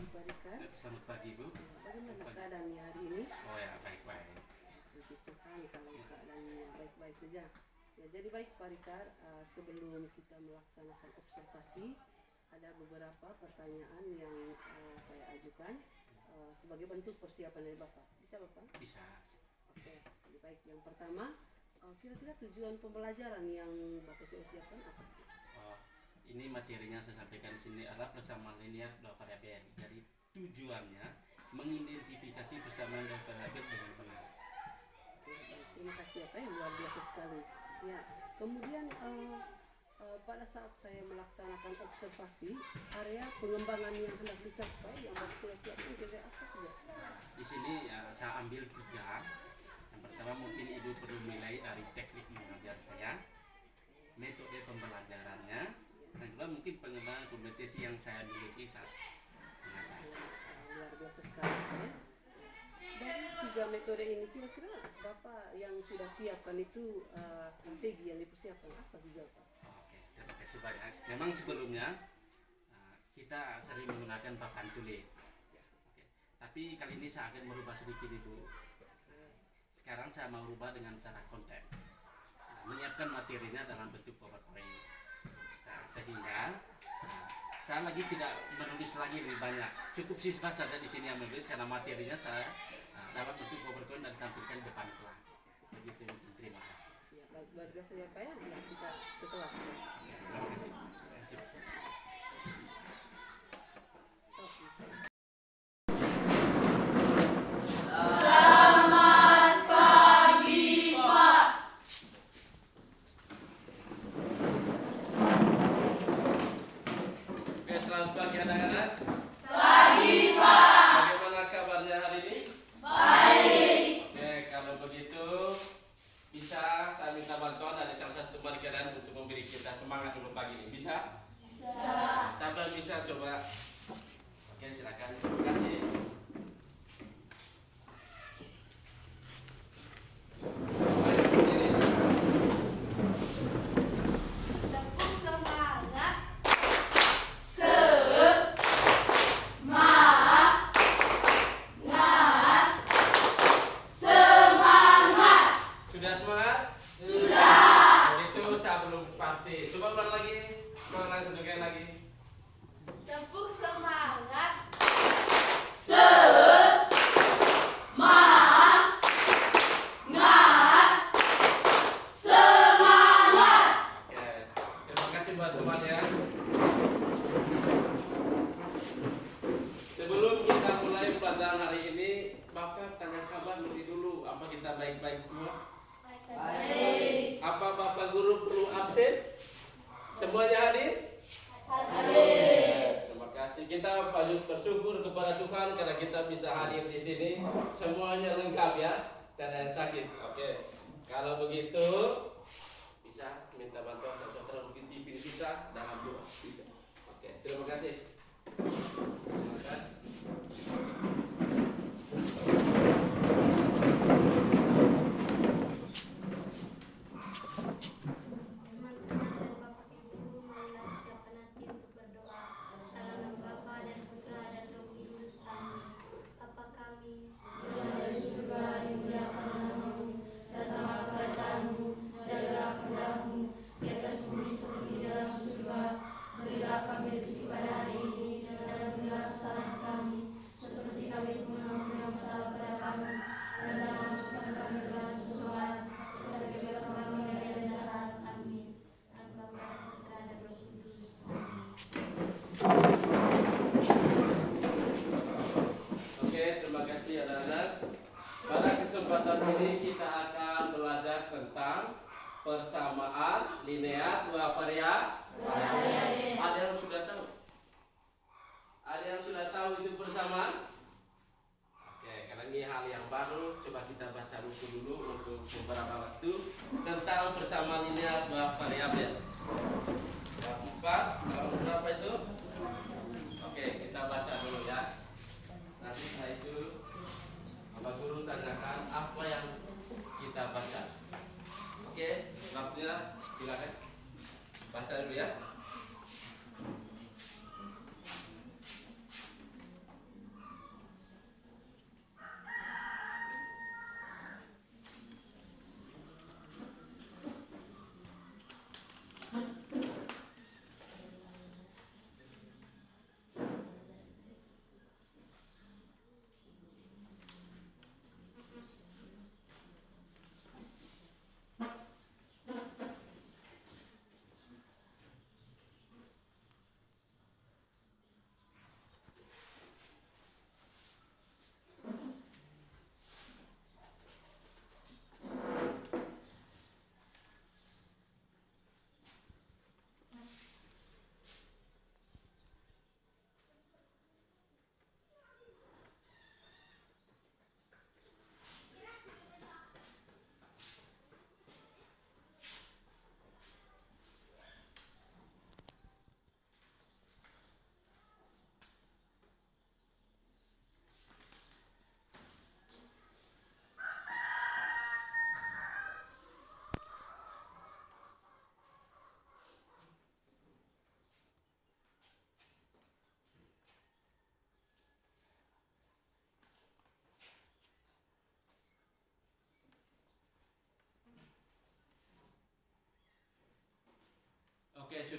Pak Rika. Selamat pagi Bu. Bagaimana keadaannya hari ini? Oh ya, baik-baik. Puji Tuhan kalau keadaannya baik-baik saja. Ya, jadi baik Pak Rika, sebelum kita melaksanakan observasi, ada beberapa pertanyaan yang saya ajukan sebagai bentuk persiapan dari Bapak. Bisa Bapak? Bisa. Oke, jadi baik. Yang pertama, kira-kira tujuan pembelajaran yang Bapak sudah siapkan apa sih? Oh, ini materinya saya sampaikan di sini adalah persamaan linear dua variabel. Jadi tujuannya mengidentifikasi persamaan dua variabel dengan benar. Oke, baik. Terima kasih Bapak, yang luar biasa sekali. Ya, kemudian pada saat saya melaksanakan observasi, area pengembangan yang hendak dicapai yang Bapak sudah siapkan kira-kira apa saja? Di sini saya ambil tiga. Yang pertama mungkin Ibu perlu mulai dari teknik mengajar saya, metode pembelajarannya, dan juga mungkin pengembangan kompetisi yang saya miliki saat mengajar. Luar biasa sekali ya. Dari tiga metode ini kira-kira Bapak yang sudah siapkan itu strategi yang dipersiapkan apa sih Bapak? Oke, terima kasih banyak. Memang sebelumnya kita sering menggunakan papan tulis. Oke. Tapi kali ini saya akan merubah sedikit Ibu. Sekarang saya mau rubah dengan cara konten. Menyiapkan materinya dalam bentuk PowerPoint. Sehingga saya lagi tidak menulis lagi lebih banyak. Cukup siswa saja di sini yang menulis karena materinya saya dalam bentuk PowerPoint dan tampilkan depan kelas. Begitu, terima kasih. Ya, luar biasa ya Pak ya. Ya, kita ke kelas ya. Terima kasih. Selamat pagi anak-anak. Pagi Pak. Bagaimana kabarnya hari ini? Baik. Oke, kalau begitu bisa saya minta bantuan dari salah satu teman kalian untuk memberi kita semangat dulu pagi ini. Bisa? Bisa. Siapa yang bisa coba? Oke, silakan. Terima kasih. Sudah semangat? Sudah. Itu saya belum pasti. Coba ulang lagi. Ulang lagi, tunjukkan lagi. Tepuk semangat. Oke. Terima kasih buat temannya. Sebelum kita mulai pelajaran hari ini, Bapak tanya kabar lebih dulu. Apa kita baik-baik semua? Baik. Apa Bapak Guru perlu absen? Semuanya hadir? Terima kasih. Kita patut bersyukur kepada Tuhan karena kita bisa hadir di sini. Semuanya lengkap ya. Tidak ada yang sakit. Oke. Kalau begitu bisa minta bantuan saudara mungkin TV kita dalam doa. Bisa. Oke. Terima kasih. Terima kasih. Teman-teman dan Bapak Ibu, marilah siapkan hati untuk berdoa. Dalam nama Bapa dan Putra dan Roh Kudus. Amin. Bapa kami yang ada di surga, dimuliakanlah namamu. Datanglah kerajaanmu, jadilah kehendakmu di atas bumi seperti di dalam surga. Berilah kami rezeki pada hari ini dan ampunilah kesalahan kami, seperti kami pun mengampuni yang bersalah pada kami. Dan jangan masukkan kami ke dalam pencobaan, tetapi bebaskan kami dari yang jahat. Amin. Dan Bapa, Putra dan Roh Kudus. Amin. Oke, terima kasih anak-anak. Pada kesempatan ini kita akan belajar tentang persamaan linear dua variabel. Ada yang sudah tahu? Ada yang sudah tahu itu persamaan? Oke, karena ini hal yang baru, coba kita baca buku dulu untuk beberapa waktu tentang persamaan linear dua variabel. Bab 4, bab berapa itu? Oke, kita baca dulu ya. Nanti setelah itu Bapak Guru tanyakan apa yang kita baca. Oke, babnya silakan baca dulu ya.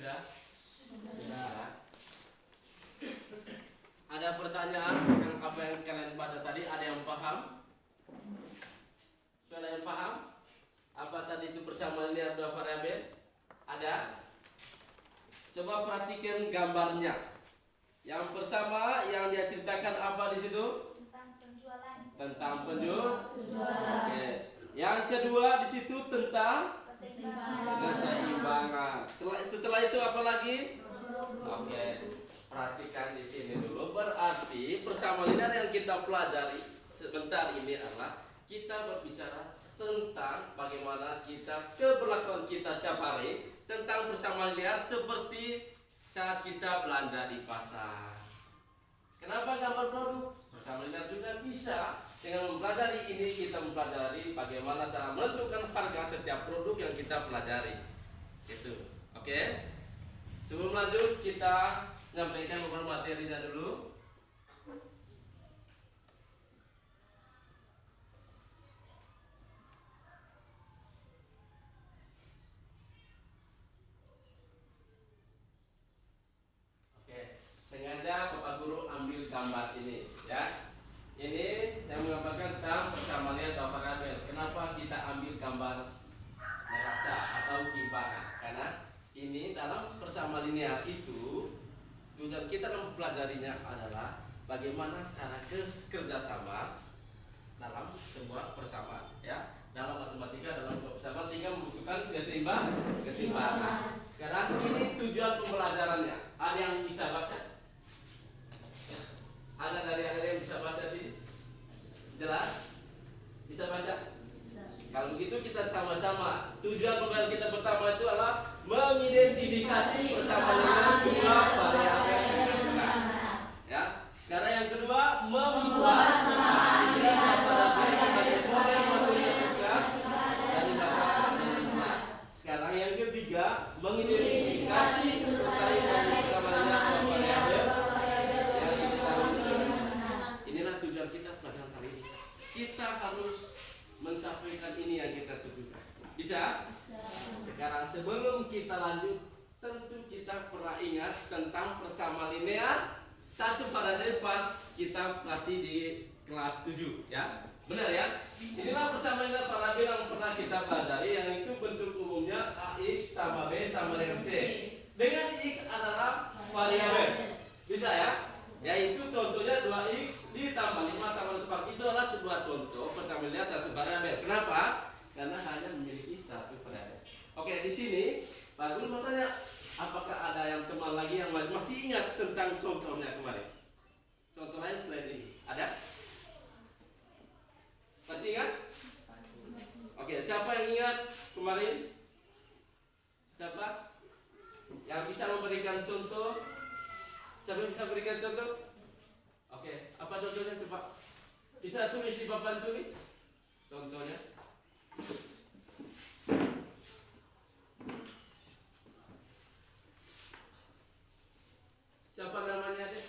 sudah? Sudah. Ada pertanyaan yang apa yang kalian baca tadi? Ada yang paham? Sudah ada yang paham? Apa tadi itu persamaan linear dua variabel? Ada? Coba perhatikan gambarnya. Yang pertama yang dia ceritakan apa di situ? Tentang penjualan. Tentang penjualan. Oke. Yang kedua di situ tentang keseimbangan. Setelah itu apa lagi? Oke. Perhatikan di sini dulu. Berarti persamaan linear yang kita pelajari sebentar ini adalah kita berbicara tentang bagaimana kita keberlakuan kita setiap hari tentang persamaan linear seperti saat kita belanja di pasar. Kenapa gambar produk? Persamaan linear juga bisa. Dengan mempelajari ini kita mempelajari bagaimana cara menentukan harga setiap produk yang kita pelajari. Itu. Oke? Sebelum lanjut kita menyampaikan beberapa materinya dulu. Sengaja Bapak Guru ambil gambar ini ya. Ini yang menggambarkan tentang persamaan linear dua variabel. Kenapa kita ambil gambar neraca atau timbangan? Karena ini dalam persamaan linear itu tujuan kita mempelajarinya adalah bagaimana cara kerjasama dalam sebuah persamaan ya. Dalam matematika dalam sebuah persamaan sehingga membutuhkan keseimbangan. Sekarang ini tujuan pembelajarannya. Ada yang bisa baca? Ada dari yang bisa baca sini? Jelas? Bisa baca? Kalau begitu kita sama-sama. Tujuan pembelajaran kita pertama itu adalah mengidentifikasi persamaan dua variabel yang benar. Ya. Sekarang yang kedua membuat persamaan linear variabel sebagai model matematika dari bahasa yang benar. Sekarang yang ketiga mengidentifikasi selesai dari persamaan linear dua variabel. Kita pelajaran kali ini kita harus mencapaikan ini yang kita tujukan. Bisa? Sekarang sebelum kita lanjut, tentu kita pernah ingat tentang persamaan linear satu variabel pas kita masih di kelas 7 ya. Benar ya? Inilah persamaan linear variabel yang pernah kita pelajari, yang itu bentuk umumnya AX tambah B sama dengan C. Dengan X adalah variabel. Bisa ya? Yaitu contohnya 2x ditambah 5 sama 4. Itu adalah sebuah contoh persamaan linear satu variabel. Kenapa? Karena hanya memiliki satu variabel. Oke, di sini Pak Guru mau tanya, apakah ada yang teman lagi yang masih ingat tentang contohnya kemarin? Contoh lain selain ini ada? Masih ingat? Oke, siapa yang ingat kemarin? Siapa yang bisa memberikan contoh? Siapa bisa berikan contoh? Oke, apa contohnya coba? Bisa tulis di papan tulis contohnya. Siapa namanya deh?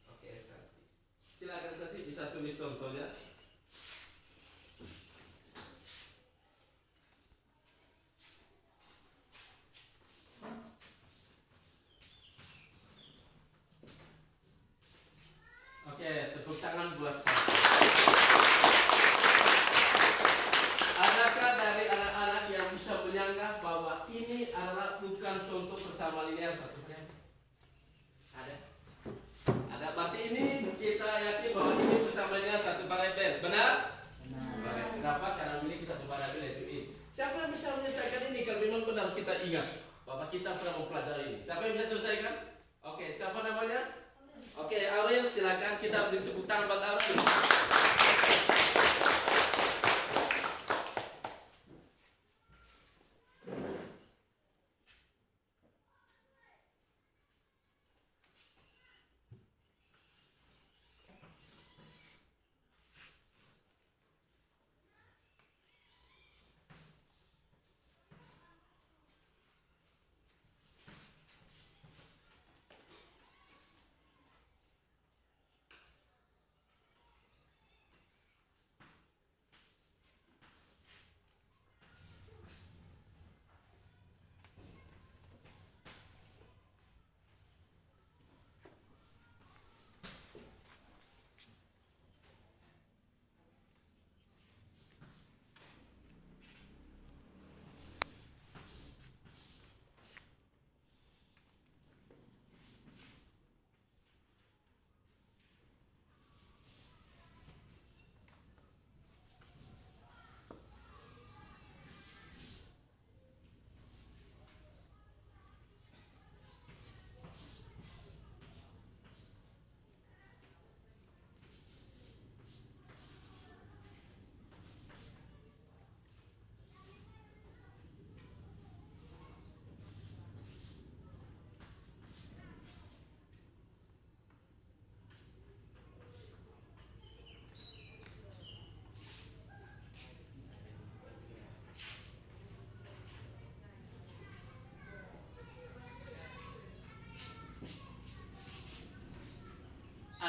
Oke, Santi. Silakan Santi bisa tulis contohnya. Oke, tepuk tangan buat saya. Adakah dari anak-anak yang bisa menyangka bahwa ini adalah bukan contoh persamaan linear satu variabel? Ada? Ada. Berarti ini kita yakin bahwa ini persamaan linear satu variabel. Benar? Benar. Kenapa? Karena memiliki satu variabel yaitu ini. Siapa yang bisa menyelesaikan ini kalau memang benar kita ingat bahwa kita pernah mempelajari ini? Siapa yang bisa selesaikan? Oke, siapa namanya? Oke, Aurel, silakan kita beri tepuk tangan buat Aurel.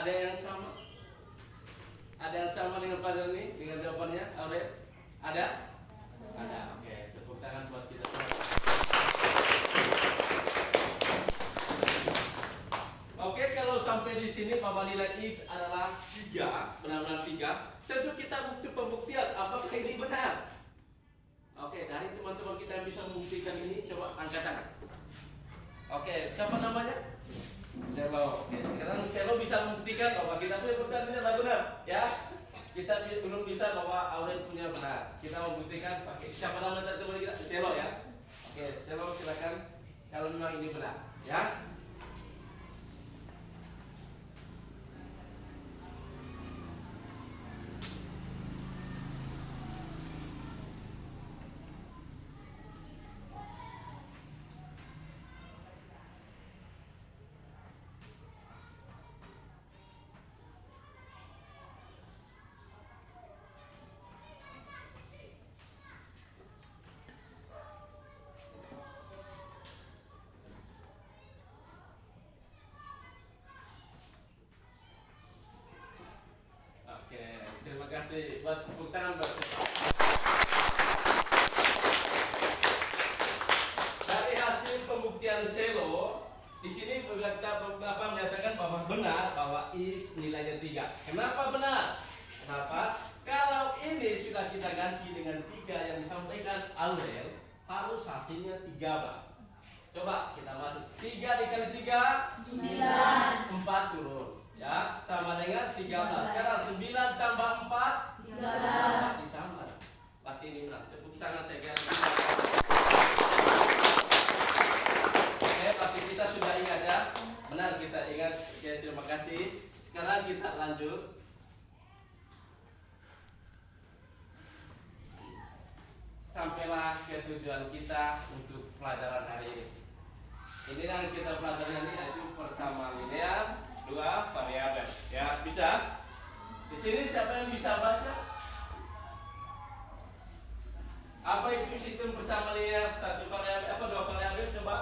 Ada yang sama? Ada yang sama dengan pelajaran ini? Dengan jawabannya? Aurel? Ada? Ada. Oke, tepuk tangan buat kita semua. Oke, kalau sampai di sini bahwa nilai X adalah 3, benar-benar 3, tentu kita butuh pembuktian apakah ini benar. Oke, dari teman-teman kita yang bisa membuktikan ini, coba angkat tangan. Oke, siapa namanya? Selo. Oke, sekarang Selo bisa membuktikan bahwa kita punya pertanyaan ini adalah benar, ya. Kita belum bisa bahwa Aurel punya benar. Kita membuktikan pakai siapa namanya teman kita? Selo, ya. Oke, Selo silakan kalau memang ini benar, ya. Oke, terima kasih buat tepuk tangan buat Selo. Dari hasil pembuktian Selo, di sini kita menyatakan bahwa benar bahwa X nilainya 3. Kenapa benar? Kenapa? Kalau ini sudah kita ganti dengan 3 yang disampaikan Aurel, harus hasilnya 13. Coba kita masuk 3 dikali 3 4 turun, ya, sama dengan 13. Sekarang 9 tambah 4 13 sama. Berarti ini benar. Tepuk tangan saya kira. Oke, tapi kita sudah ingat, ya. Benar, kita ingat. Oke, terima kasih. Sekarang kita lanjut. Sampailah ke tujuan kita untuk pelajaran hari ini. Ini yang kita pelajari ini yaitu persamaan linear 2 variabel. Ya, bisa? Di sini siapa yang bisa baca? Apa itu sistem persamaan linear 1 variabel apa 2 variabel? Coba.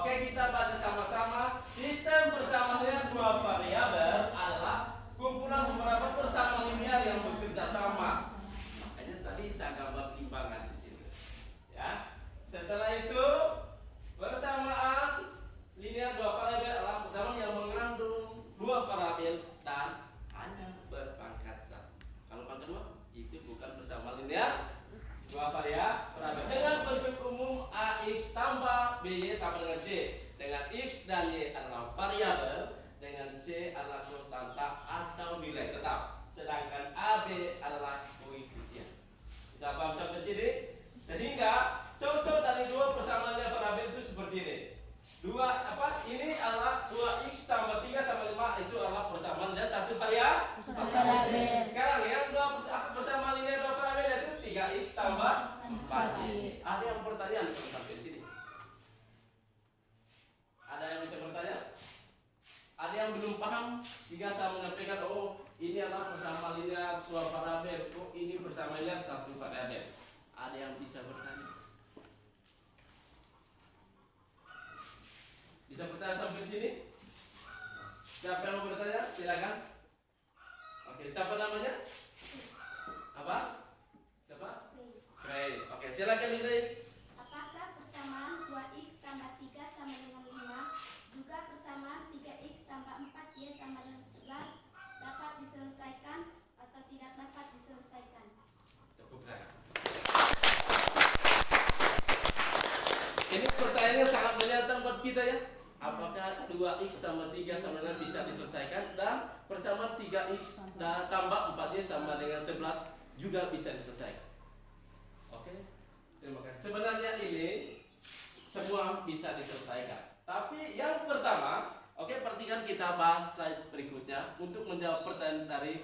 Oke, kita baca sama-sama. Sistem persamaan linear 2 variabel adalah kumpulan beberapa persamaan linear yang bekerja sama. Makanya tadi saya gambar timbangan di sini. Ya. Setelah itu persamaan linear 2 variabel adalah persamaan yang mengandung 2 variabel dan hanya berpangkat 1. Kalau pangkat 2 itu bukan persamaan linear 2 variabel. Dengan bentuk umum AX tambah BY sama dengan C, dengan X dan Y adalah variabel, dengan C adalah konstanta atau nilai tetap, sedangkan AB adalah koefisien. Bisa paham sampai sini? Sehingga contoh dari 2 persamaan linear variabel itu seperti ini. Ini adalah 2x tambah 3 sama 5, itu adalah persamaan linear 1 variabel. Sekarang yang 2 persamaan linear 2 variabel yaitu 3x tambah 4y. Ada yang bertanya sampai di sini? Ada yang bisa bertanya? Ada yang belum paham sehingga saya menyampaikan, oh ini adalah persamaan linear 2 variabel, oh ini persamaan linear 1 variabel. Ada yang bisa bertanya? Bisa bertanya sampai sini? Siapa yang mau bertanya? Silakan. Oke, siapa namanya? Apa? Siapa? Grace. Oke, silakan Grace. Apakah persamaan 2x tambah 3 sama dengan 5 juga persamaan 3x tambah 4y sama dengan 11 dapat diselesaikan atau tidak dapat diselesaikan? Tepuk tangan. Ini pertanyaannya sangat menyenangkan buat kita, ya. Apakah 2x tambah 3 sama dengan bisa diselesaikan, dan persamaan 3x dan tambah 4y sama dengan 11 juga bisa diselesaikan? Oke, terima kasih. Sebenarnya ini semua bisa diselesaikan. Tapi yang pertama, oke, perhatikan, kita bahas slide berikutnya untuk menjawab pertanyaan dari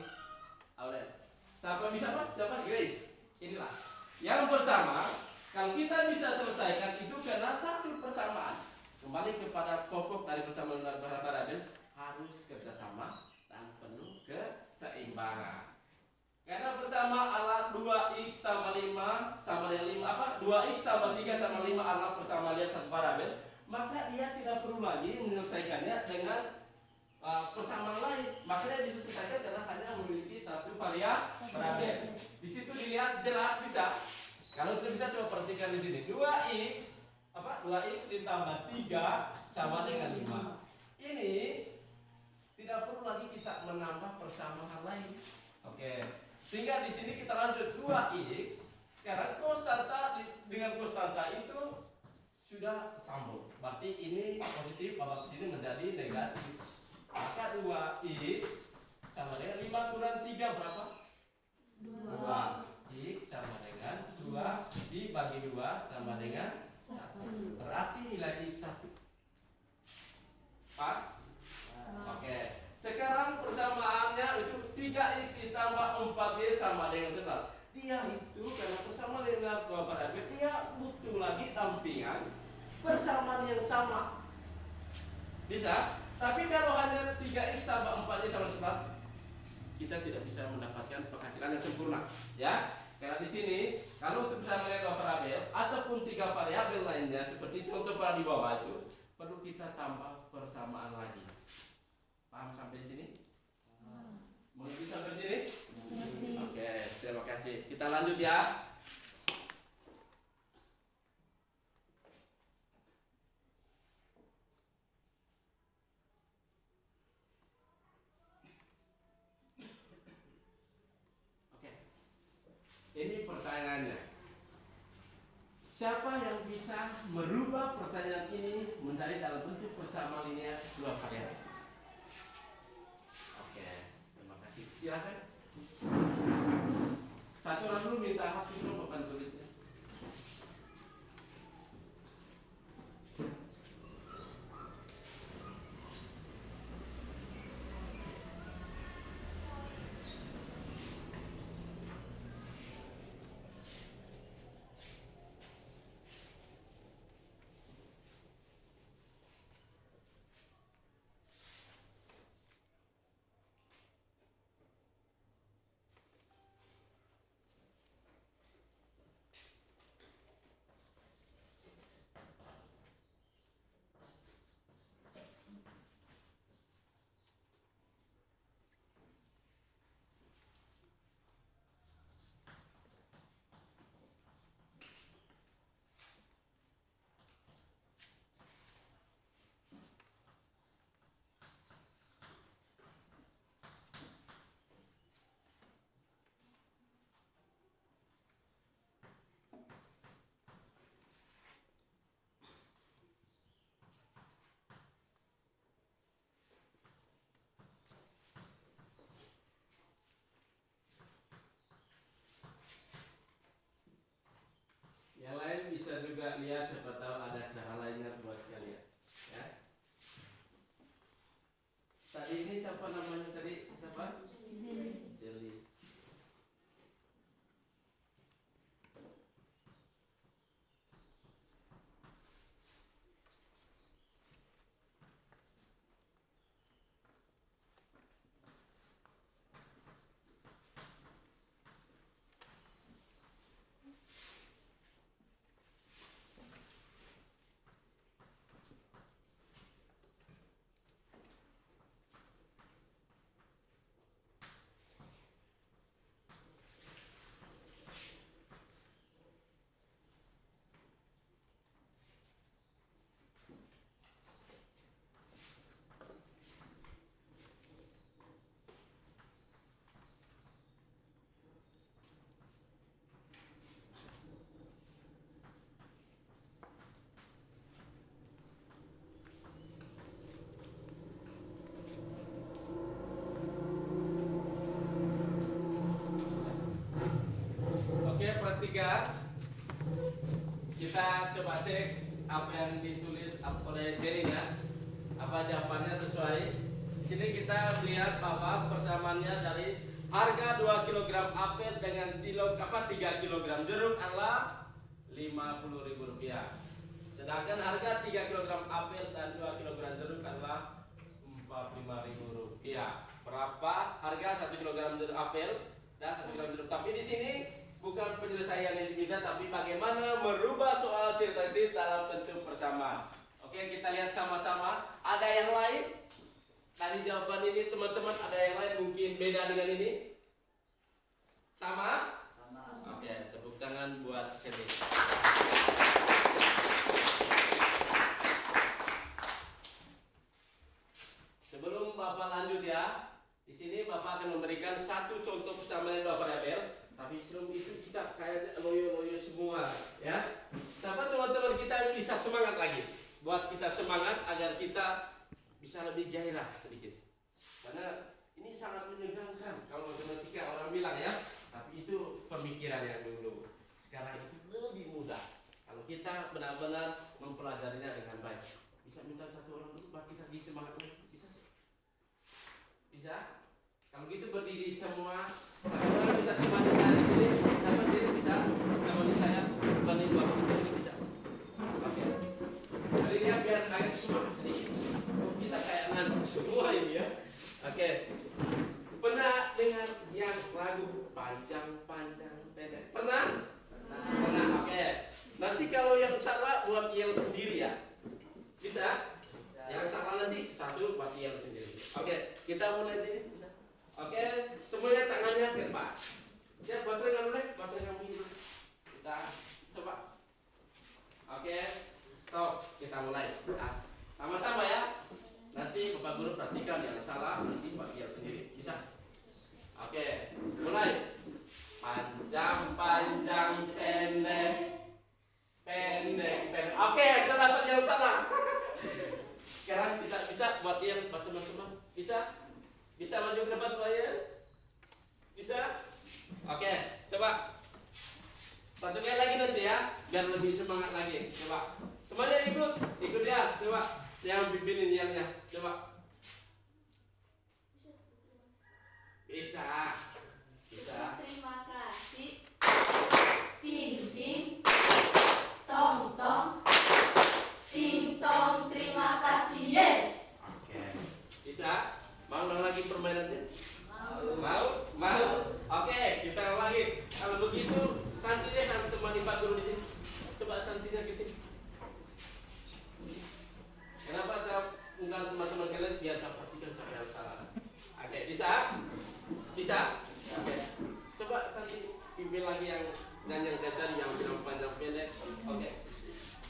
Aurel. Siapa bisa, Pak? Siapa? Grace. Inilah. Yang pertama, kalau kita bisa selesaikan itu karena satu persamaan. Kembali kepada pokok dari persamaan linear variabel, harus kerjasama dan penuh keseimbangan. Karena pertama adalah 2x tambah 5 sama dengan 5 apa? 2x tambah 3 sama 5 adalah persamaan linear 1 variabel, maka dia tidak perlu lagi menyelesaikannya dengan persamaan Makanya diselesaikan karena hanya memiliki satu variabel. Di situ dilihat jelas bisa. Kalau tidak bisa coba perhatikan di sini. 2x ditambah 3 sama dengan 5. Ini tidak perlu lagi kita menambah persamaan lain. Oke. Sehingga di sini kita lanjut 2x. Sekarang konstanta dengan konstanta itu sudah sambung. Berarti ini positif, kalau sini menjadi negatif. Maka 2x sama dengan 5 kurang 3 berapa? 2. X sama dengan 2 dibagi 2 sama dengan 1. Berarti nilai X 1. Pas? Oke. Sekarang persamaannya itu 3x ditambah 4y sama dengan 11. Dia itu karena persamaan dengan dua variabel, dia butuh lagi dampingan persamaan yang sama. Bisa? Tapi kalau hanya 3x tambah 4y sama 11, kita tidak bisa mendapatkan penghasilan yang sempurna, ya. Karena di sini kalau untuk persamaan dua variabel ataupun 3 variabel lainnya seperti contoh pada di bawah itu perlu kita tambah persamaan lagi. Paham sampai sini? Mengerti sampai sini? Oke, terima kasih. Kita lanjut ya. Ini pertanyaannya. Siapa yang bisa merubah pertanyaan ini menjadi dalam bentuk persamaan linear dua variabel? Oke, terima kasih. Silakan. Satu orang dulu minta hapus dulu papan tulisnya. Yang lain bisa juga lihat, siapa tahu ada cara lainnya buat kalian, ya. Tadi ini siapa namanya tadi? Siapa? Jeli. Oke, perhatikan. Kita coba cek apa yang ditulis oleh Jerinya. Apa jawabannya sesuai? Di sini kita lihat bahwa persamaannya dari harga 2 kg apel dengan 3 kg jeruk adalah Rp50.000. Sedangkan harga 3 kg apel dan 2 kg jeruk adalah Rp45.000. Berapa harga 1 kg jeruk apel dan 1 kg jeruk? Tapi di sini bukan penyelesaian yang diminta, tapi bagaimana merubah soal cerita itu dalam bentuk persamaan. Oke, kita lihat sama-sama. Ada yang lain? Tadi Dari jawaban ini teman-teman ada yang lain mungkin beda dengan ini? Sama? Oke, tepuk tangan buat Sedi. Sebelum Bapak lanjut ya, di sini Bapak akan memberikan satu contoh persamaan dua variabel. Tapi sebelum itu kita kayak loyo-loyo semua, ya. Sampai teman-teman kita bisa semangat lagi. Buat kita semangat agar kita bisa lebih gairah sedikit. Karena ini sangat menegangkan kalau matematika orang bilang ya. Tapi itu pemikiran yang dulu. Sekarang itu lebih mudah. Kalau kita benar-benar mempelajarinya dengan baik. Bisa minta satu orang dulu buat kita disemangat lagi. Bisa? Bisa? Kalau gitu berdiri semua. Satu orang bisa temani saya di sini. Dapat jadi bisa temani saya. Banding bapak di sini bisa. Oke. Hari ini biar agak semangat sedikit. Kita kayak ngantuk semua ini ya. Oke. Pernah dengar yang lagu panjang-panjang pendek? Pernah? Pernah. Oke. Nanti kalau yang salah buat yel sendiri ya. Bisa? Yang salah nanti satu buat yel sendiri. Oke. Kita mulai jadi. Oke, semuanya tangannya ke depan. Ya, baterai nggak boleh, baterai kamu ini. Kita coba. Oke, stop. Kita mulai. Nah, sama-sama ya. Nanti Bapak Guru perhatikan yang salah, nanti Pak lihat sendiri. Bisa? Oke, mulai. Panjang-panjang, pendek, pendek, pendek. Oke, sudah dapat yang salah. Sekarang bisa buat yang buat teman-teman. Bisa? Bisa maju ke depan Pak ya? Bisa? Oke, coba. Satu kali lagi nanti ya, biar lebih semangat lagi. Coba. Semuanya ikut ya. Coba. Yang pimpinin yelnya. Coba. Bisa. Bisa. Terima kasih. Ting ting. Tong tong. Ting tong. Terima kasih. Yes. Oke. Bisa? Mau lagi permainannya? Mau? Oke, kita lagi. Kalau begitu, santinya sama temani Pak Guru di sini. Coba santinya ke sini. Kenapa saya undang teman-teman kalian biar saya pastikan saya yang salah. Oke, bisa? Bisa? Oke. Coba santi pimpin lagi yang dan yang tadi yang bilang panjang pendek. Oke.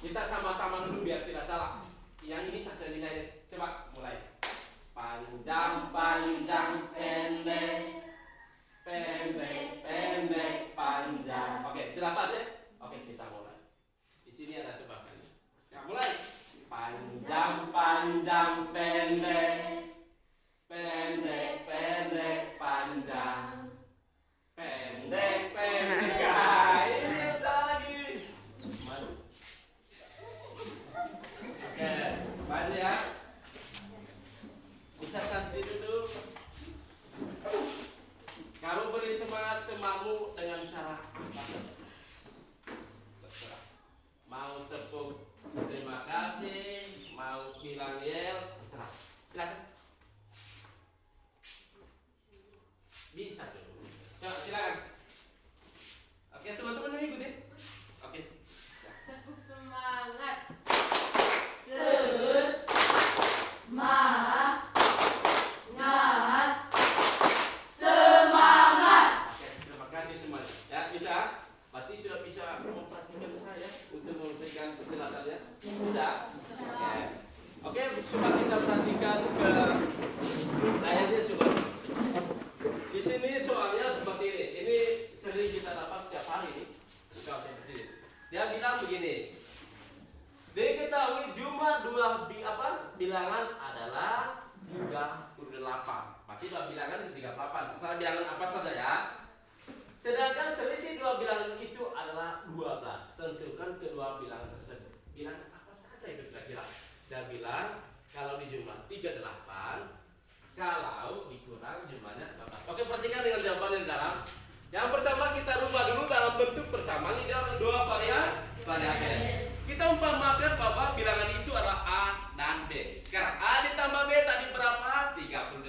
Kita sama-sama dulu biar tidak salah. Yang ini satu nilai. Coba mulai. Panjang-panjang pendek, pendek-pendek panjang. Oke, sudah pas ya? Oke, kita mulai. Di sini ada tebakannya. Ya, mulai. Panjang-panjang pendek, pendek-pendek panjang, pendek-pendek. Ini yang salah lagi. Malu. Oke, maju ya. Bisa santai dulu. Kamu beri semangat temanmu dengan cara apa? Terserah. Mau tepuk terima kasih, mau bilang yel, terserah. Silakan. Bisa tuh. Coba silakan. Oke, teman-teman yang ikutin. Oke. Tepuk semangat. Semangat. Oke, terima kasih semuanya. Ya, bisa? Berarti sudah bisa memperhatikan saya untuk memberikan penjelasannya. Bisa? Oke, coba kita perhatikan ke layarnya coba. Di sini soalnya seperti ini. Ini sering kita dapat setiap hari ini. Bukan seperti ini. Dia bilang begini. Diketahui jumlah bilangan adalah 38. Pasti dua bilangan ke 38. Masalah bilangan apa saja ya. Sedangkan selisih dua bilangan itu adalah 12. Tentukan kedua bilangan tersebut. Bilangan apa saja itu kira-kira? Dia bilang kalau dijumlah 38, kalau dikurang jumlahnya 12. Oke, perhatikan dengan jawaban yang dalam. Yang pertama kita rubah dulu dalam bentuk persamaan ini dalam dua variabel. Kita umpamakan bahwa bilangan itu adalah A dan B. Sekarang A ditambah B tadi berapa? 38.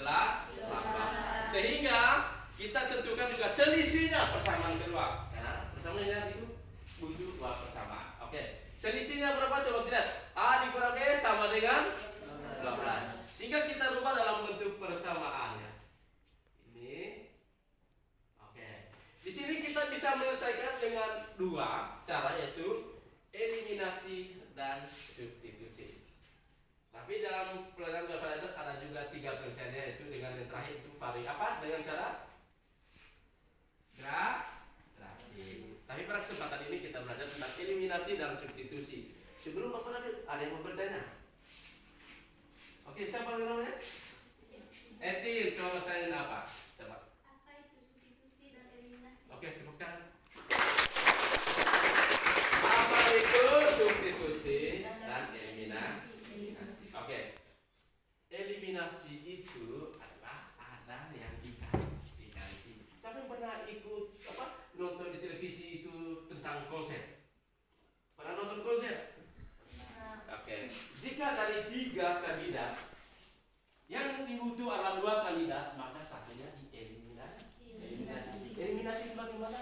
Sehingga kita tentukan juga selisihnya persamaan kedua. Karena persamaannya itu butuh dua persamaan. Oke. Selisihnya berapa? Coba kita lihat. A dikurang B sama dengan 12. Sehingga kita rubah dalam bentuk dua cara, yaitu eliminasi dan substitusi. Tapi dalam pelajaran variabel ada juga 3%, yaitu dengan yang terakhir itu dengan cara grafik. Tapi pada kesempatan ini kita belajar tentang eliminasi dan substitusi. Sebelum Bapak ada yang mau bertanya? Oke, siapa namanya? Ecin, coba bertanya apa? Coba. Apa itu substitusi dan eliminasi? Oke, tepuk tangan. Apa itu substitusi dan eliminasi? Oke. Eliminasi itu adalah ada yang diganti. Siapa yang pernah ikut nonton di televisi itu tentang konser? Pernah nonton konser? Oke. Jika dari 3 kandidat yang dibutuh adalah 2 kandidat, maka satunya dieliminasi. Eliminasi itu bagaimana?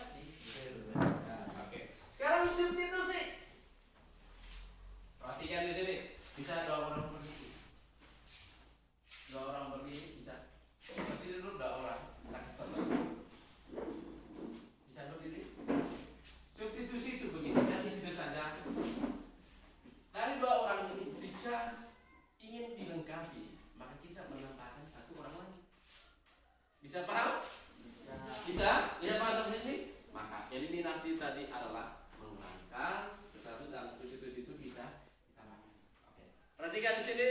Oke. Sekarang substitusi. Perhatikan di sini. Bisa 2 orang berdiri. 2 orang berdiri bisa. Berdiri dulu 2 orang. Bisa berdiri. Substitusi itu begini. Dan di situ saja. Dari 2 orang ini, jika ingin dilengkapi, maka kita menambahkan 1 orang lagi. Bisa paham? Bisa? Bisa paham sampai sini? Maka eliminasi tadi adalah menghilangkan sesuatu dan substitusi itu bisa ditambahkan. Oke. Perhatikan di sini.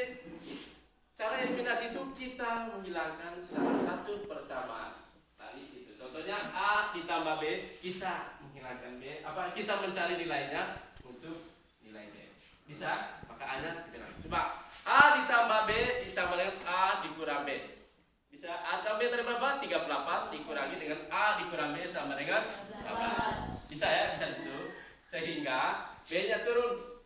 Cara eliminasi itu kita menghilangkan salah satu persamaan. Tadi itu. Contohnya A ditambah B, kita menghilangkan B. Kita mencari nilainya untuk nilai B. Bisa? Maka A-nya kita hilang. Coba A ditambah B sama dengan A dikurang B. Bisa? A tambah B tadi berapa? 38 dikurangi dengan A dikurang B sama dengan 12. Bisa ya? Bisa di situ. Sehingga B-nya turun.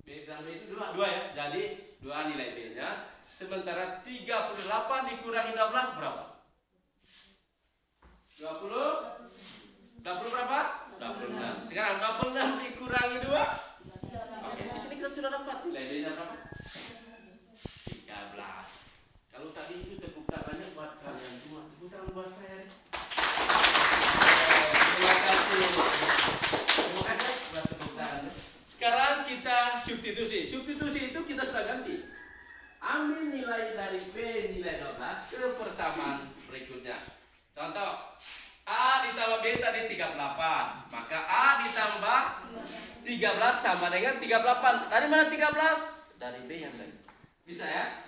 B dan B itu 2 ya. Jadi 2 nilai B-nya. Sementara 38 dikurangi 12 berapa? 20 berapa? 26. Sekarang 26 dikurangi 2. Oke, di sini kita sudah dapat nilai B-nya berapa? 13. Kalau tadi itu tepuk tangannya buat kalian semua, tepuk tangan buat saya. Terima kasih buat tepuk tangan. Sekarang kita substitusi. Substitusi itu kita sudah ganti. Ambil nilai dari B nilai 12 ke persamaan berikutnya. Contoh, A ditambah B tadi 38, maka A ditambah 13 sama dengan 38. Dari mana 13? Dari B yang tadi. Bisa ya?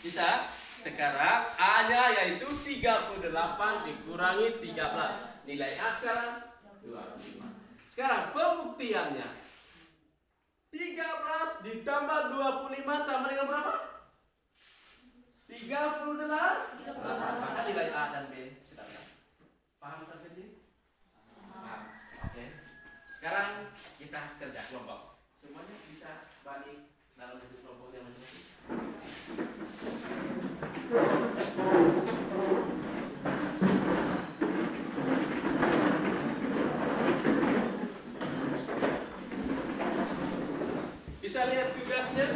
Bisa? Sekarang A-nya yaitu 38 dikurangi 13. Nilai A sekarang 25. Sekarang pembuktiannya. 13 ditambah 25 sama dengan berapa? 38. Maka nilai A dan B sudah ada. Paham sampai sini? Paham. Oke. Sekarang kita kerja kelompok. Semuanya bisa balik dalam bentuk kelompoknya masing-masing. Bisa lihat tugasnya?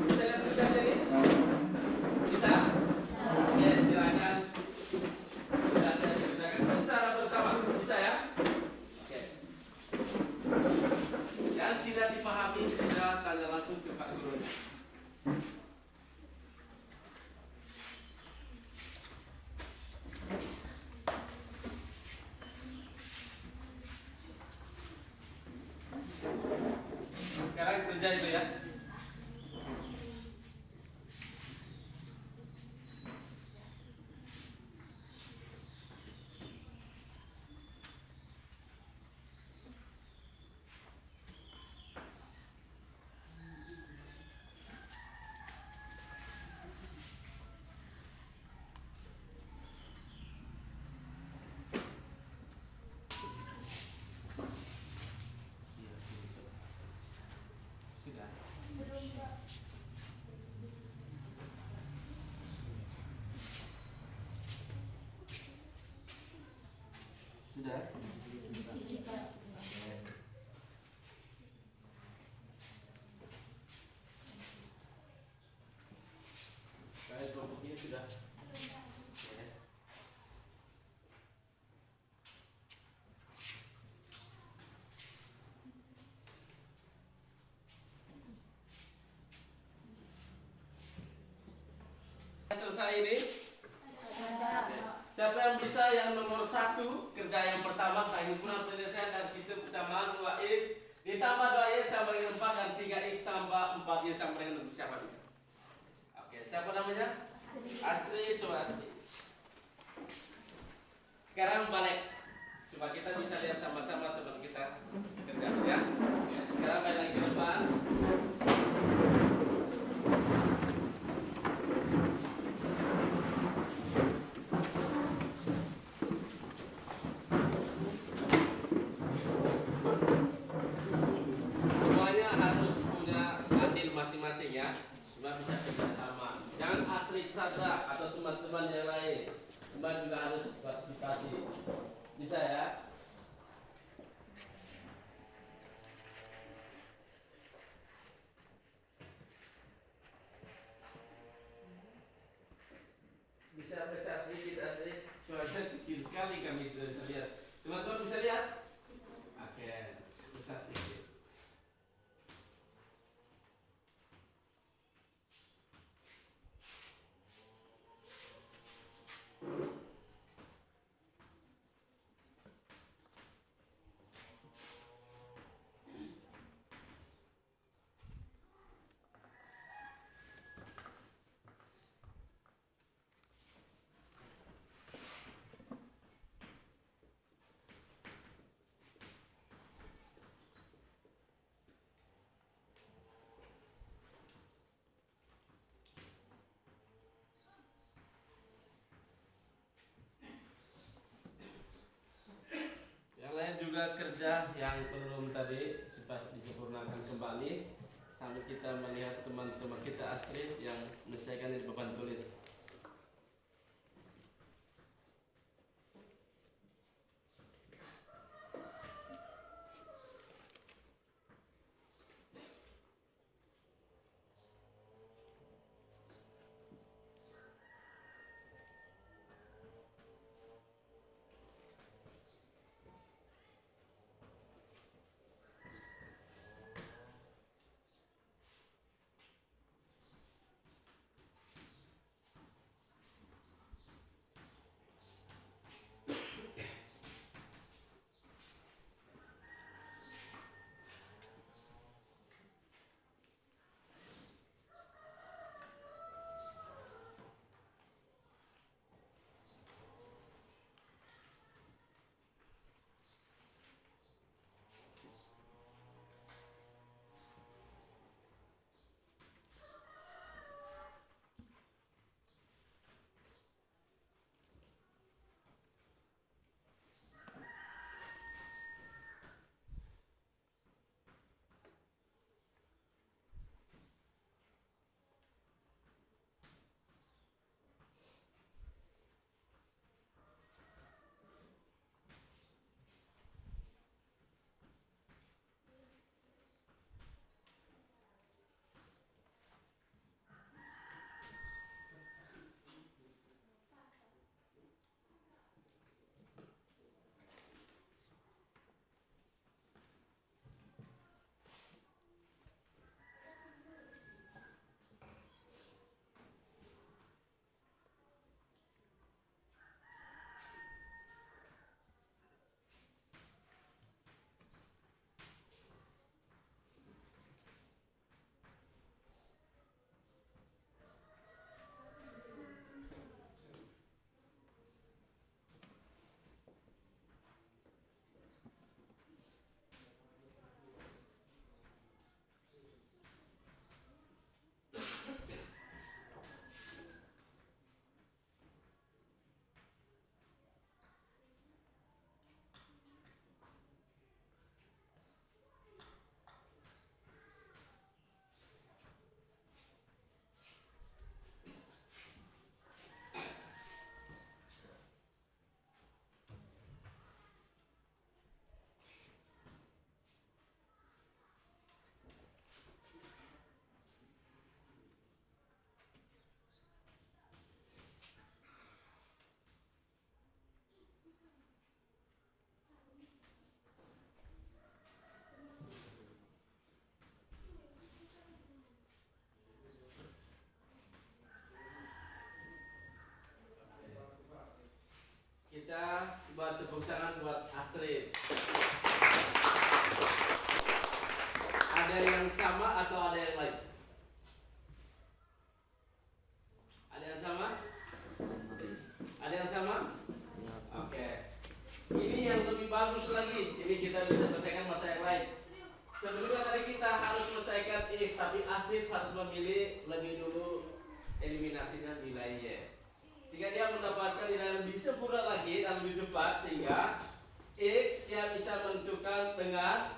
Bisa lihat tugasnya nih? Bisa? Oke, silakan. Dikerjakan secara bersama. Bisa ya? Oke. Yang tidak dipahami bisa tanya langsung ke Pak Guru. Sekarang kerja itu ya. Sudah. Sudah. Saya kelompok ini sudah. selesai ini? Siapa yang bisa yang nomor 1 kerja yang pertama himpunan penyelesaian dan sistem kesamaan 2x ditambah 2x sama dengan 4 dan 3x tambah 4y sama dengan 6. Siapa bisa? Oke, siapa namanya? Astri, coba Astri. Sekarang balik. Coba kita bisa lihat sama-sama teman kita kerja ya. Sekarang balik lagi ke depan. Semuanya harus punya andil masing-masing ya. Semua bisa kerjasama. Jangan Astrid saja atau teman-teman yang lain. Semua juga harus partisipasi. Bisa ya? Bisa besar sedikit Astrid. Suaranya kecil sekali kami sudah bisa lihat. Teman-teman bisa lihat? Oke, besar sedikit. Yang lain juga kerja yang belum tadi supaya disempurnakan kembali sambil kita melihat teman-teman kita Astrid yang menyelesaikan di papan tulis. lagi. Ini kita bisa selesaikan masa yang lain. Sebelumnya tadi kita harus selesaikan X, tapi Astrid harus memilih lebih dulu eliminasinya nilai Y. Sehingga dia mendapatkan nilai lebih sempurna lagi dan lebih cepat, sehingga X dia bisa menentukan dengan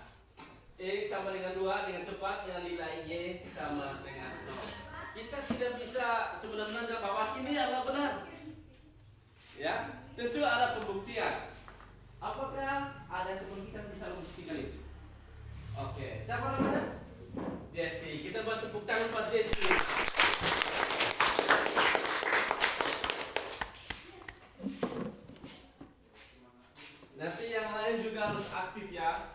X sama dengan 2 dengan cepat, dengan nilai Y sama dengan 0. Kita tidak bisa sebenarnya bahwa ini adalah benar. Ya, tentu ada pembuktian. Apakah ada teman kita bisa membuktikan itu? Oke, siapa namanya? Jesse. Kita buat tepuk tangan buat Jesse. Nanti yang lain juga harus aktif ya.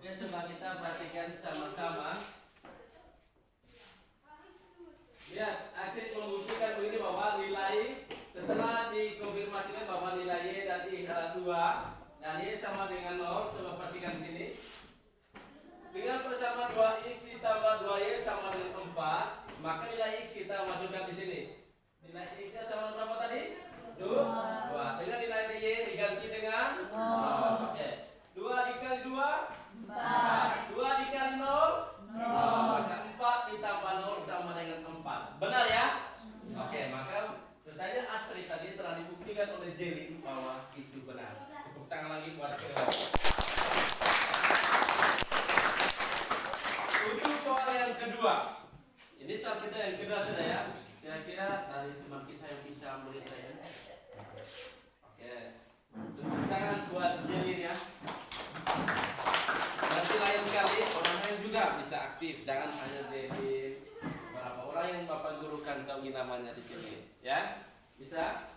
Oke, coba kita perhatikan sama-sama. Lihat, Astrid membuktikan begini bahwa nilai setelah dikonfirmasikan bahwa nilai Y dan I adalah 2 dan Y sama dengan 0. Coba perhatikan di sini. Dengan persamaan 2X ditambah 2Y sama dengan 4, maka nilai X kita masukkan di sini. Nilai X-nya sama dengan berapa tadi? 2. Dengan nilai Y diganti dengan 0. Oke. 2 dikali 2 4. 2 dikali 0 maka 4 ditambah 0 sama dengan 4. Benar ya? Oke, maka selesainya Astrid tadi setelah dibuktikan oleh Jelly bahwa itu benar. Tepuk tangan lagi buat kedua. Untuk soal yang kedua, ini soal kita yang kedua sudah ya. Kira-kira dari teman kita yang bisa menyelesaikan. Oke, tepuk tangan buat Jelly ya. Nanti lain kali orang lain juga bisa aktif, jangan hanya dari beberapa orang yang Bapak Guru kantongi namanya di sini, ya bisa.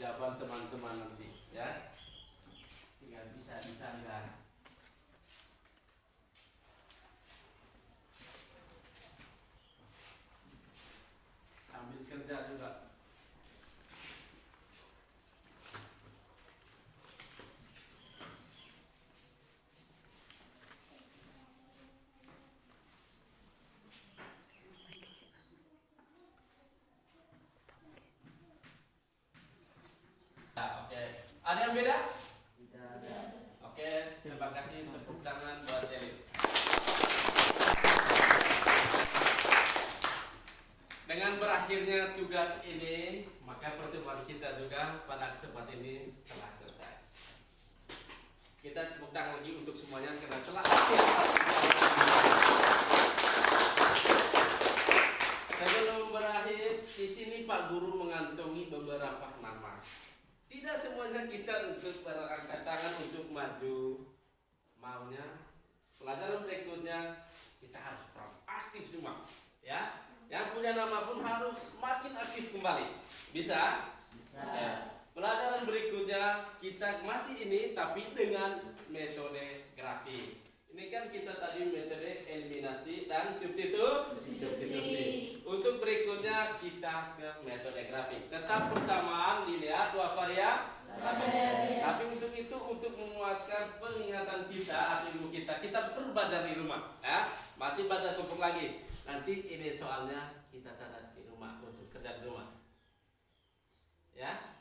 jawaban teman-teman nanti ya, sehingga bisa disanggah. Sambil kerja juga. Nah, oke. Ada yang beda? Oke, terima kasih, tepuk tangan buat Eli. Dengan berakhirnya tugas ini, maka pertemuan kita juga pada kesempatan ini telah selesai. Kita tepuk tangan lagi untuk semuanya karena telah aktif. Sebelum berakhir, di sini Pak Guru mengantongi beberapa nama. Tidak semuanya kita untuk berangkat tangan untuk maju. Maunya pelajaran berikutnya kita harus proaktif semua, ya. Yang punya nama pun harus makin aktif kembali. Bisa? Bisa. Ya. Pelajaran berikutnya kita masih ini tapi dengan metode grafik. Ini kan kita tadi metode eliminasi dan substitusi. Untuk berikutnya kita ke metode grafik. Tetap persamaan linear dua varian. Tapi untuk itu, untuk menguatkan penglihatan kita atau ilmu kita perlu belajar di rumah. Ya, masih belajar cukup lagi. Nanti ini soalnya kita catat di rumah untuk kerja di rumah. Ya.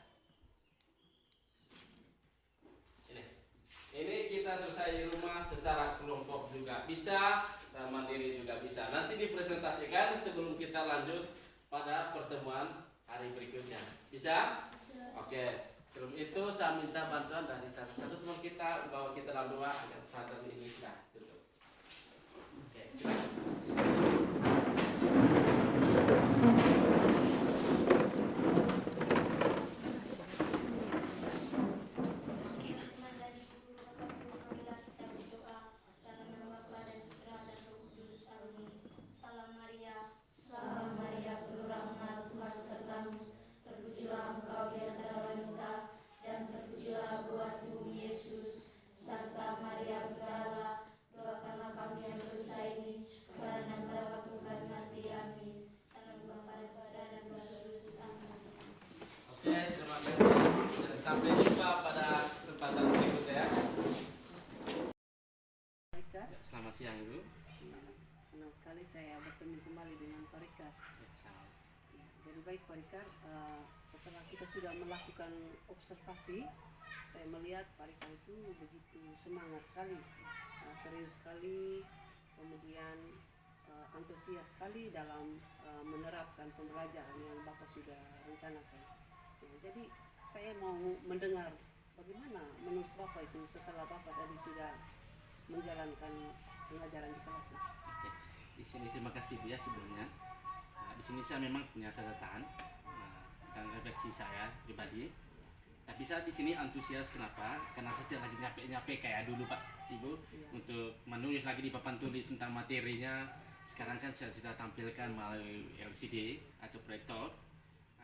Ini kita selesai di rumah secara kelompok juga bisa dan mandiri juga bisa. Nanti dipresentasikan sebelum kita lanjut pada pertemuan hari berikutnya. Bisa? Oke. Sebelum itu saya minta bantuan dari salah satu teman kita bahwa kita dalam doa agar pelajaran ini sudah tutup. Oke. Oke, terima kasih. Sampai jumpa pada kesempatan berikutnya ya. Selamat siang Ibu. Senang sekali saya bertemu kembali dengan Pak Rikard. Jadi baik Pak Rikard, setelah kita sudah melakukan observasi, saya melihat Pak Rikard itu begitu semangat sekali, serius sekali, kemudian antusias sekali dalam menerapkan pembelajaran yang Bapak sudah rencanakan. Ya, jadi saya mau mendengar bagaimana menurut Bapak itu setelah Bapak tadi sudah menjalankan pengajaran di kelas. Oke, di sini terima kasih Bu ya sebelumnya. Di sini saya memang punya catatan tentang refleksi saya pribadi. Tapi saya di sini antusias kenapa? Karena saya tidak lagi nyampe kayak dulu Pak Ibu untuk menulis lagi di papan tulis tentang materinya. Sekarang kan saya sudah tampilkan melalui LCD atau proyektor.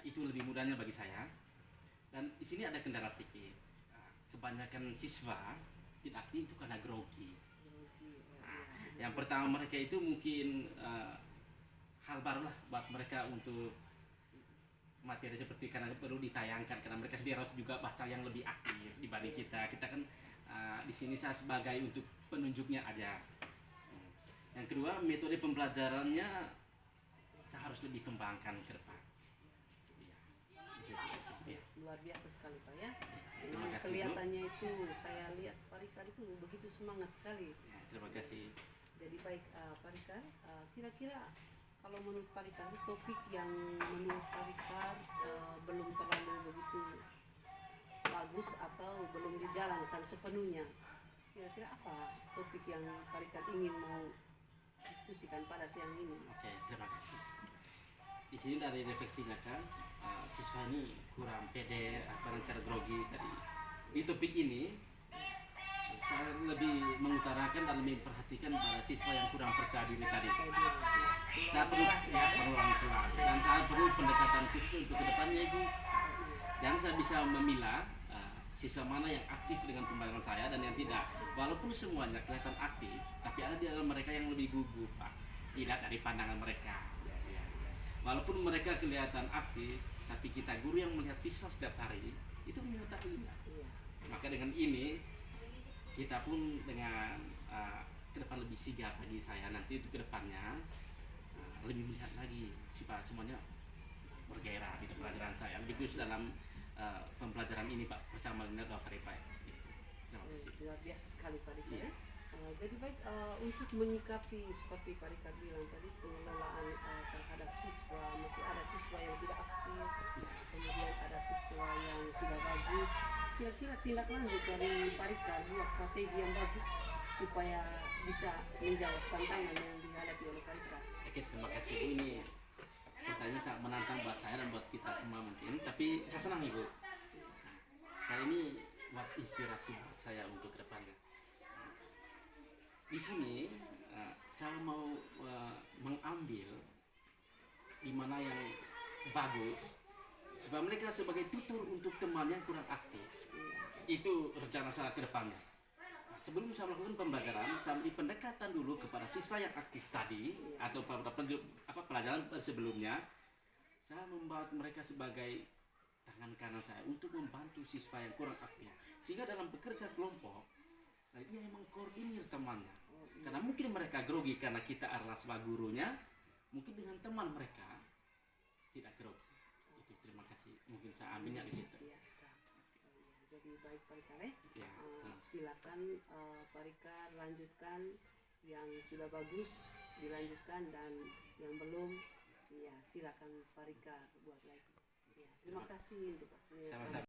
Itu lebih mudahnya bagi saya. Dan di sini ada kendala sedikit. Kebanyakan siswa tidak aktif itu karena grogi. Yang pertama mereka itu mungkin hal baru lah buat mereka untuk materi seperti karena perlu ditayangkan karena mereka sendiri harus juga baca yang lebih aktif dibanding kita. Kita kan di sini saya sebagai untuk penunjuknya aja. Yang kedua metode pembelajarannya saya harus lebih kembangkan ke depan. Luar biasa sekali Pak ya. Terima kasih, Kelihatannya Bu. Itu saya lihat Pak Rikard itu begitu semangat sekali. Ya, terima kasih. Jadi baik Pak Rikard, kira-kira kalau menurut Pak Rikard topik yang menurut Pak Rikard belum terlalu begitu bagus atau belum dijalankan sepenuhnya, kira-kira apa topik yang Pak Rikard ingin mau diskusikan pada siang ini? Oke, terima kasih. Di sini dari refleksinya kan siswa ini kurang pede apa cara grogi tadi. Di topik ini saya lebih mengutarakan dan lebih memperhatikan pada siswa yang kurang percaya diri tadi. Saya perlu mengurangi kelas dan saya perlu pendekatan khusus untuk kedepannya Ibu. dan saya bisa memilah siswa mana yang aktif dengan pembelajaran saya dan yang tidak. Walaupun semuanya kelihatan aktif, tapi ada di dalam mereka yang lebih gugup, Pak. Dilihat dari pandangan mereka. Ya. Walaupun mereka kelihatan aktif, tapi kita guru yang melihat siswa setiap hari itu mengetahuinya. Iya. Maka dengan ini kita pun dengan ke depan lebih sigap bagi saya nanti itu ke depannya lebih melihat lagi supaya semuanya bergairah di pelajaran saya. Lebih khusus dalam pembelajaran ini Pak bersama Linear dua Faripa. Terima kasih. Luar biasa sekali Pak Rika. Iya. Jadi baik untuk menyikapi seperti Pak Rika bilang tadi pengelolaan terhadap siswa, masih ada siswa yang tidak aktif, kemudian ada siswa yang sudah bagus. Kira-kira tindak lanjut dari Pak Rika, dua strategi yang bagus supaya bisa menjawab tantangan yang dihadapi oleh Pak Rika. Oke, terima kasih Bu. Ini pertanyaan sangat menantang buat saya dan buat kita semua mungkin, tapi saya senang Ibu. Kali ini buat inspirasi buat saya untuk ke depannya. Di sini saya mau mengambil di mana yang bagus supaya mereka sebagai tutor untuk teman yang kurang aktif. Itu rencana saya ke depannya. Sebelum saya melakukan pembelajaran, saya beri pendekatan dulu kepada siswa yang aktif tadi atau pelajaran sebelumnya. Saya membuat mereka sebagai tangan kanan saya untuk membantu siswa yang kurang aktif, sehingga dalam bekerja kelompok dia yang mengkoordinir temannya. Karena mungkin mereka grogi karena kita adalah sebagai gurunya, mungkin dengan teman mereka tidak grogi. Itu terima kasih. Mungkin saya ambilnya di situ. Biasa. Jadi baik Pak Rika, Ya, silakan Pak Rika lanjutkan yang sudah bagus dilanjutkan dan yang belum ya silakan Pak Rika buat lagi. Ya, terima kasih untuk waktunya. sama-sama.